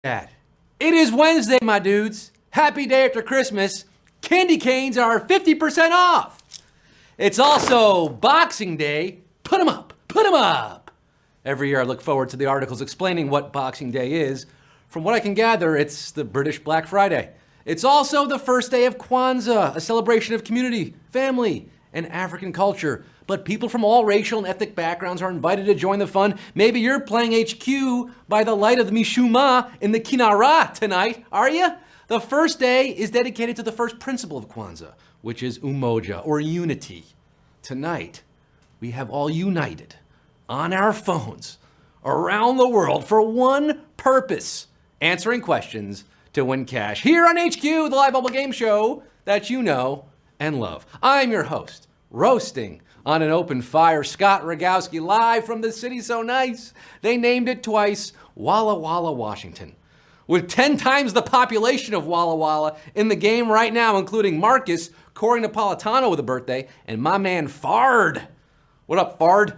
Dad. It is Wednesday, my dudes. Happy day after Christmas. Candy canes are 50% off. It's also Boxing Day. Put 'em up, put 'em up. Every year I look forward to the articles explaining what Boxing Day is. From what I can gather, it's the British Black Friday. It's also the first day of Kwanzaa, a celebration of community, family, and African culture. But people from all racial and ethnic backgrounds are invited to join the fun. Maybe you're playing HQ by the light of the Mishuma in the Kinara tonight, are you? The first day is dedicated to the first principle of Kwanzaa, which is umoja, or unity. Tonight, we have all united on our phones around the world for one purpose: answering questions to win cash. Here on HQ, the live bubble game show that you know and love. I'm your host, roasting on an open fire, Scott Rogowsky, live from the city so nice they named it twice, Walla Walla, Washington. With 10 times the population of Walla Walla in the game right now, including Marcus, Corey Napolitano with a birthday, and my man Fard. What up, Fard?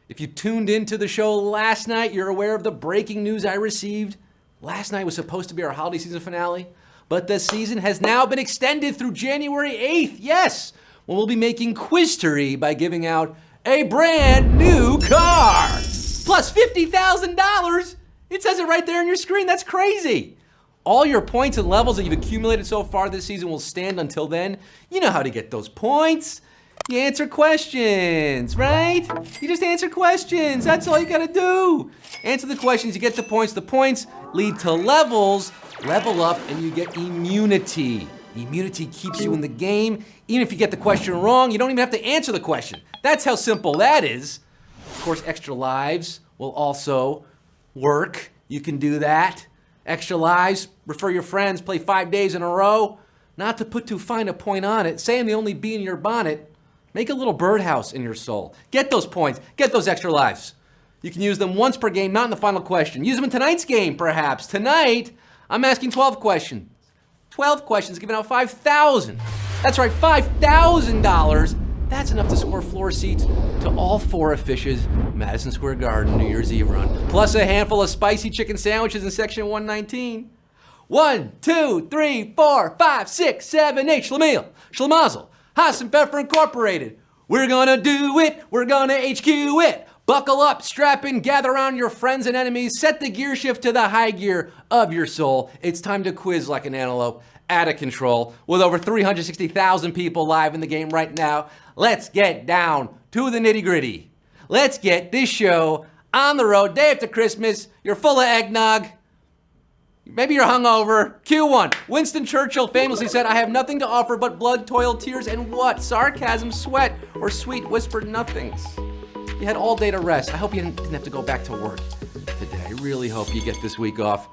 If you tuned into the show last night, you're aware of the breaking news I received. Last night was supposed to be our holiday season finale, but the season has now been extended through January 8th. Yes, when we'll be making Quiztery by giving out a brand new car. Plus $50,000. It says it right there on your screen. That's crazy. All your points and levels that you've accumulated so far this season will stand until then. You know how to get those points. You answer questions, right? You just answer questions. That's all you gotta do. Answer the questions, you get the points. The points lead to levels, level up, and you get immunity. Immunity keeps you in the game. Even if you get the question wrong, you don't even have to answer the question. That's how simple that is. Of course, extra lives will also work. You can do that. Extra lives, refer your friends, play 5 days in a row. Not to put too fine a point on it, saying the only bee in your bonnet. Make a little birdhouse in your soul. Get those points, get those extra lives. You can use them once per game, not in the final question. Use them in tonight's game, perhaps. Tonight, I'm asking 12 questions. 12 questions, giving out $5,000. That's right, $5,000. That's enough to score floor seats to all 4 of Fish's Madison Square Garden New Year's Eve run, plus a handful of spicy chicken sandwiches in section 119. 1, 2, 3, 4, 5, 6, 7, 8. Schlemiel, Schlemazel, Haas and Pfeffer Incorporated. We're gonna do it. We're gonna HQ it. Buckle up, strap in, gather around your friends and enemies, set the gear shift to the high gear of your soul. It's time to quiz like an antelope, out of control. With over 360,000 people live in the game right now, let's get down to the nitty gritty. Let's get this show on the road, day after Christmas. You're full of eggnog. Maybe you're hungover. Q1. Winston Churchill famously said, "I have nothing to offer but blood, toil, tears, and what? Sarcasm, sweat, or sweet whispered nothings." You had all day to rest. I hope you didn't have to go back to work today. I really hope you get this week off.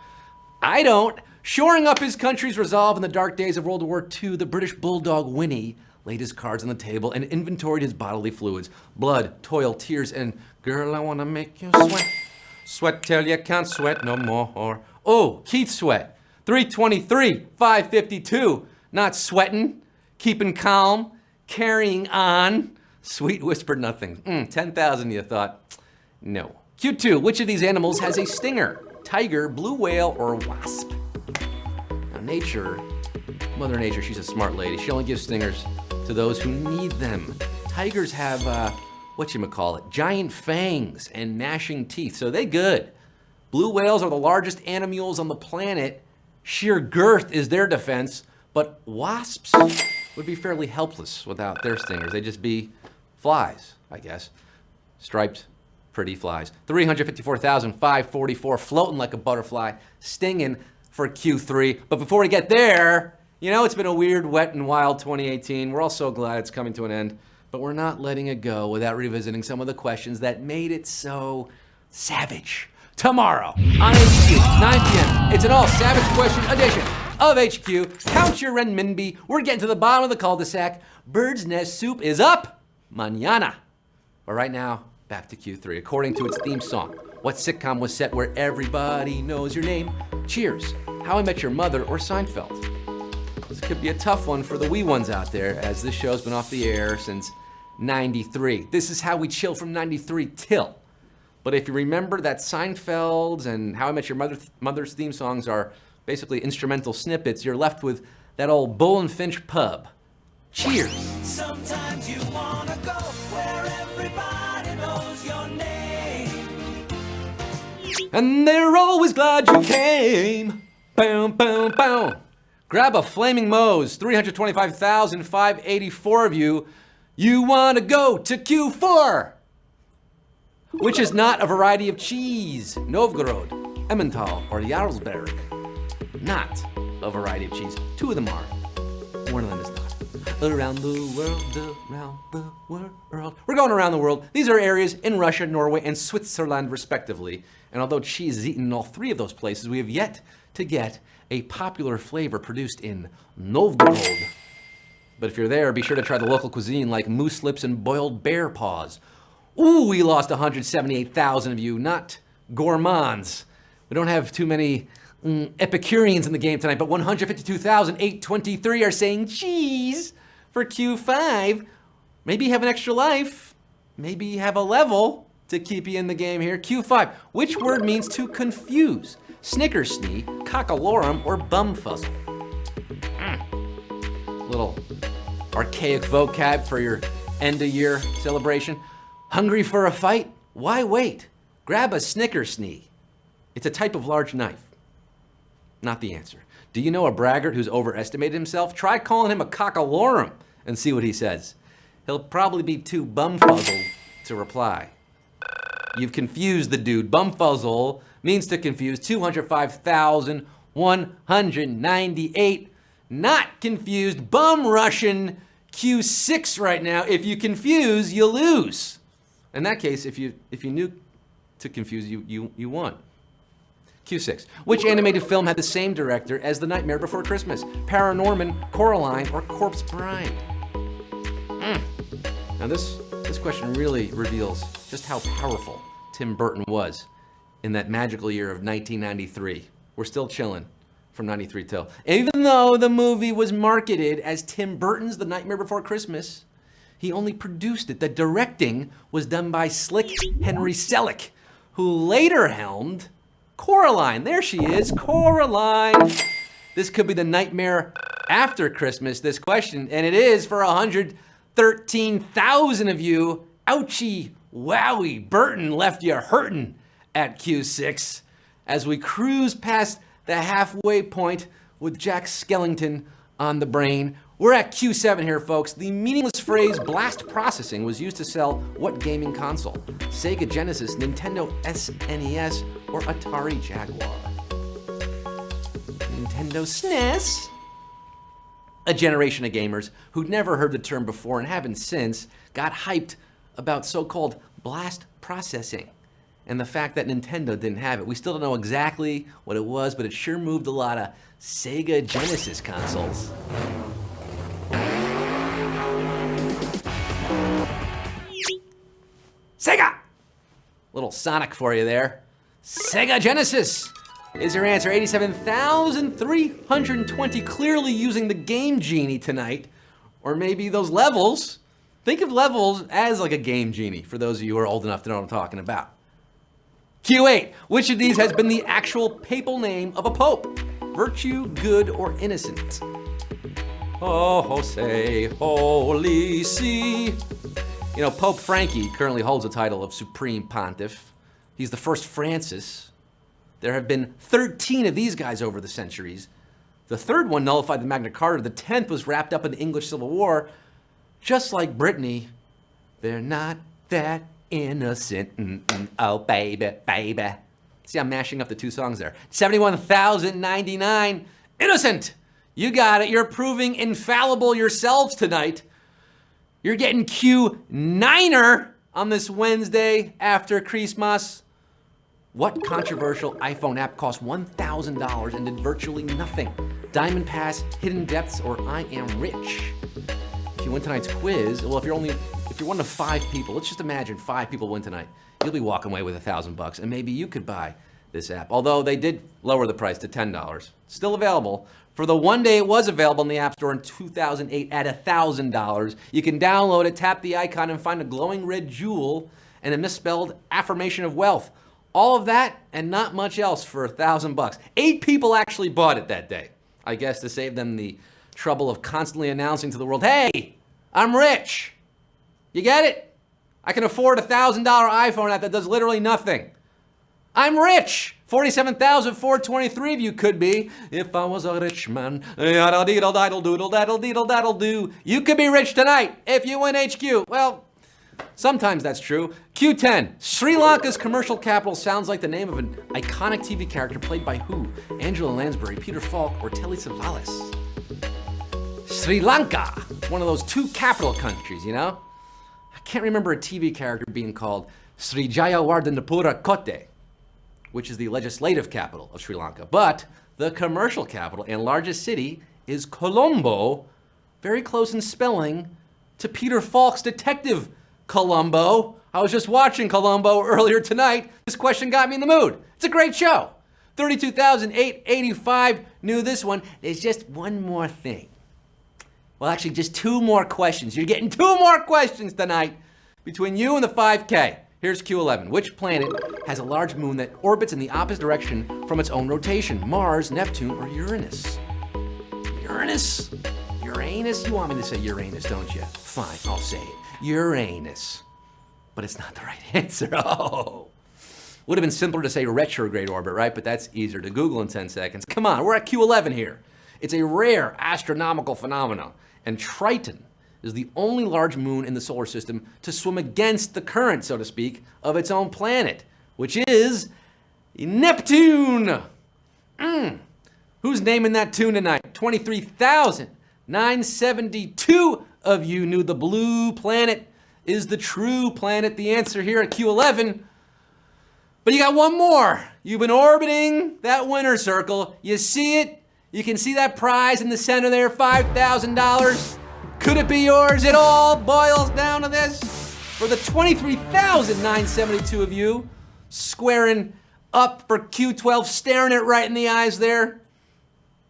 I don't. Shoring up his country's resolve in the dark days of World War II, the British bulldog Winnie laid his cards on the table and inventoried his bodily fluids. Blood, toil, tears, and girl, I wanna make you sweat. Sweat till you can't sweat no more. Oh, Keith Sweat, 323, 552. Not sweating, keeping calm, carrying on. Sweet whispered nothing. 10,000 you thought. No. Q2, which of these animals has a stinger? Tiger, blue whale, or wasp? Now Mother Nature, she's a smart lady. She only gives stingers to those who need them. Tigers have, giant fangs and gnashing teeth, so they good. Blue whales are the largest animals on the planet. Sheer girth is their defense, but wasps would be fairly helpless without their stingers. They'd just be flies, I guess. Striped, pretty flies. 354,544, floating like a butterfly, stinging for Q3. But before we get there, you know, it's been a weird, wet, and wild 2018. We're all so glad it's coming to an end, but we're not letting it go without revisiting some of the questions that made it so savage. Tomorrow on HQ, 9 p.m., it's an all-savage question edition of HQ. Count your renminbi. We're getting to the bottom of the cul-de-sac. Bird's nest soup is up mañana. But right now, back to Q3. According to its theme song, what sitcom was set where everybody knows your name? Cheers, How I Met Your Mother, or Seinfeld? This could be a tough one for the wee ones out there, as this show's been off the air since 93. This is how we chill from 93 till. But if you remember that Seinfeld's and How I Met Your Mother's theme songs are basically instrumental snippets, you're left with that old Bull and Finch pub. Cheers. Sometimes you wanna go where everybody knows your name. And they're always glad you came. Boom, boom, boom. Grab a Flaming Moe's, 325,584 of you. You wanna go to Q4, which is not a variety of cheese. Novgorod, Emmental, or Jarlsberg. Not a variety of cheese. Two of them are. One of them is not. Around the world, around the world. We're going around the world. These are areas in Russia, Norway, and Switzerland, respectively. And although cheese is eaten in all three of those places, we have yet to get a popular flavor produced in Novgorod. But if you're there, be sure to try the local cuisine like moose lips and boiled bear paws. Ooh, we lost 178,000 of you, not gourmands. We don't have too many Epicureans in the game tonight, but 152,823 are saying cheese for Q5. Maybe you have an extra life. Maybe you have a level to keep you in the game here. Q5, which word means to confuse? Snickersnee, cockalorum, or bumfuzzle? Little archaic vocab for your end-of-year celebration. Hungry for a fight? Why wait? Grab a Snickersnee. It's a type of large knife. Not the answer. Do you know a braggart who's overestimated himself? Try calling him a cockalorum and see what he says. He'll probably be too bumfuzzled to reply. You've confused the dude. Bumfuzzle means to confuse. 205,198. Not confused. Bum Russian Q6 right now. If you confuse, you lose. In that case, if you knew to confuse, you won. Q6. Which animated film had the same director as The Nightmare Before Christmas? Paranorman, Coraline, or Corpse Bride? Now this question really reveals just how powerful Tim Burton was in that magical year of 1993. We're still chilling from 93 till. Even though the movie was marketed as Tim Burton's The Nightmare Before Christmas, he only produced it. The directing was done by Slick Henry Selick, who later helmed Coraline. There she is, Coraline. This could be the nightmare after Christmas, this question, and it is for 113,000 of you. Ouchie, wowie, Burton left you hurtin' at Q6 as we cruise past the halfway point with Jack Skellington on the brain. We're at Q7 here, folks. The meaningless phrase blast processing was used to sell what gaming console? Sega Genesis, Nintendo SNES, or Atari Jaguar? Nintendo SNES? A generation of gamers who'd never heard the term before and haven't since got hyped about so-called blast processing and the fact that Nintendo didn't have it. We still don't know exactly what it was, but it sure moved a lot of Sega Genesis consoles. Sega! Little Sonic for you there. Sega Genesis is your answer. 87,320, clearly using the Game Genie tonight. Or maybe those levels. Think of levels as like a Game Genie, for those of you who are old enough to know what I'm talking about. Q8, which of these has been the actual papal name of a pope? Virtue, good, or innocent? Oh, Jose, holy see. You know, Pope Frankie currently holds the title of Supreme Pontiff. He's the first Francis. There have been 13 of these guys over the centuries. The third one nullified the Magna Carta. The 10th was wrapped up in the English Civil War. Just like Brittany, they're not that innocent. Oh, baby, baby. See, I'm mashing up the two songs there. 71,099, innocent. You got it. You're proving infallible yourselves tonight. You're getting Q9er on this Wednesday after Christmas. What controversial iPhone app cost $1,000 and did virtually nothing? Diamond Pass, Hidden Depths, or I Am Rich? If you win tonight's quiz, well, if you're one of 5 people, let's just imagine 5 people win tonight. You'll be walking away with $1,000, and maybe you could buy this app. Although they did lower the price to $10. Still available. For the one day it was available in the App Store in 2008 at $1,000. You can download it, tap the icon, and find a glowing red jewel and a misspelled affirmation of wealth. All of that and not much else for $1,000. 8 people actually bought it that day. I guess to save them the trouble of constantly announcing to the world, hey, I'm rich. You get it? I can afford a $1,000 iPhone app that does literally nothing. I'm rich. 47,423 of you could be. If I was a rich man, do. You could be rich tonight if you win HQ. Well, sometimes that's true. Q10. Sri Lanka's commercial capital sounds like the name of an iconic TV character played by who? Angela Lansbury, Peter Falk, or Telly Savalas? Sri Lanka. It's one of those 2 capital countries, you know? I can't remember a TV character being called Sri Jayawardenepura Kotte, which is the legislative capital of Sri Lanka. But the commercial capital and largest city is Colombo, very close in spelling to Peter Falk's detective Columbo. I was just watching Columbo earlier tonight. This question got me in the mood. It's a great show. 32,885 knew this one. There's just one more thing. Well, actually, just 2 more questions. You're getting 2 more questions tonight between you and the 5K. Here's Q11. Which planet has a large moon that orbits in the opposite direction from its own rotation? Mars, Neptune, or Uranus? Uranus? Uranus? You want me to say Uranus, don't you? Fine, I'll say it. Uranus. But it's not the right answer. Oh. Would have been simpler to say retrograde orbit, right? But that's easier to Google in 10 seconds. Come on, we're at Q11 here. It's a rare astronomical phenomenon. And Triton is the only large moon in the solar system to swim against the current, so to speak, of its own planet, which is Neptune. Who's naming that tune tonight? 23,972 of you knew the blue planet is the true planet. The answer here at Q11. But you got one more. You've been orbiting that winner circle. You see it? You can see that prize in the center there, $5,000. Could it be yours? It all boils down to this. For the 23,972 of you squaring up for Q12, staring it right in the eyes there,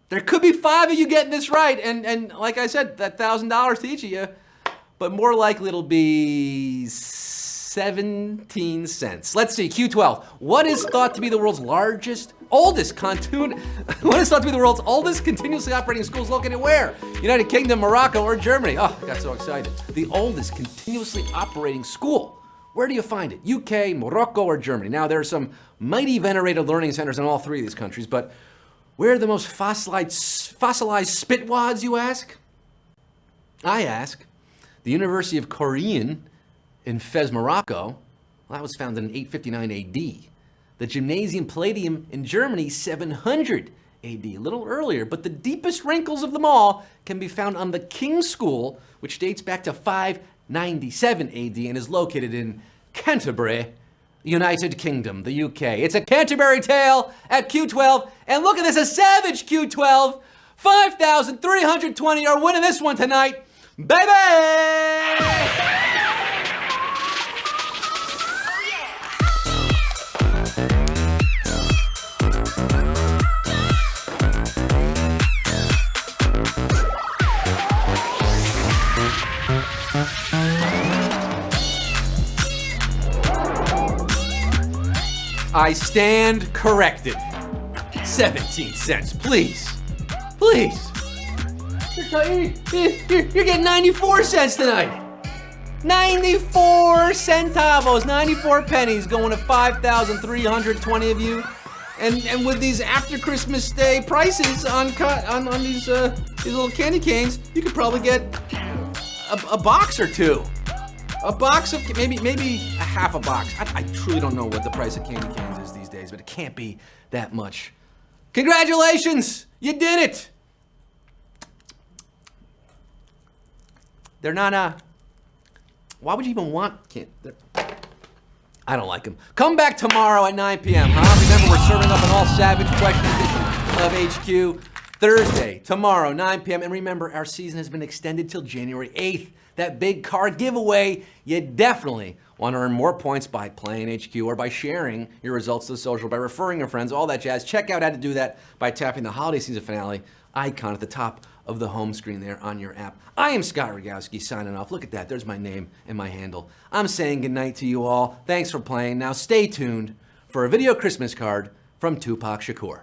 there could be 5 of you getting this right. And like I said, that $1,000 to each of you, but more likely it'll be 17 cents. Let's see, Q12. What is thought to be the world's oldest continuously operating schools located where? United Kingdom, Morocco, or Germany? Oh, I got so excited. The oldest continuously operating school. Where do you find it? UK, Morocco, or Germany? Now, there are some mighty venerated learning centers in all 3 of these countries, but where are the most fossilized spitwads, you ask? I ask. The University of Korean in Fez, Morocco, well, that was founded in 859 AD. The Gymnasium Palladium in Germany, 700 AD, a little earlier. But the deepest wrinkles of them all can be found on the King's School, which dates back to 597 AD and is located in Canterbury, United Kingdom, the UK. It's a Canterbury tale at Q12. And look at this, a savage Q12. 5,320 are winning this one tonight. Baby! I stand corrected. 17 cents, please. Please. You're getting 94 cents tonight. 94 centavos, 94 pennies going to 5,320 of you. And with these after Christmas Day prices on these little candy canes, you could probably get a box or 2. A box of, maybe a half a box. I truly don't know what the price of candy canes is these days, but it can't be that much. Congratulations! You did it! They're not, why would you even want, I don't like them. Come back tomorrow at 9 p.m., huh? Remember, we're serving up an all-savage question edition of HQ Thursday, tomorrow, 9 p.m. And remember, our season has been extended till January 8th. That big car giveaway, you definitely want to earn more points by playing HQ or by sharing your results to the social, by referring your friends, all that jazz. Check out how to do that by tapping the holiday season finale icon at the top of the home screen there on your app. I am Scott Rogowsky signing off. Look at that, there's my name and my handle. I'm saying goodnight to you all. Thanks for playing. Now stay tuned for a video Christmas card from Tupac Shakur.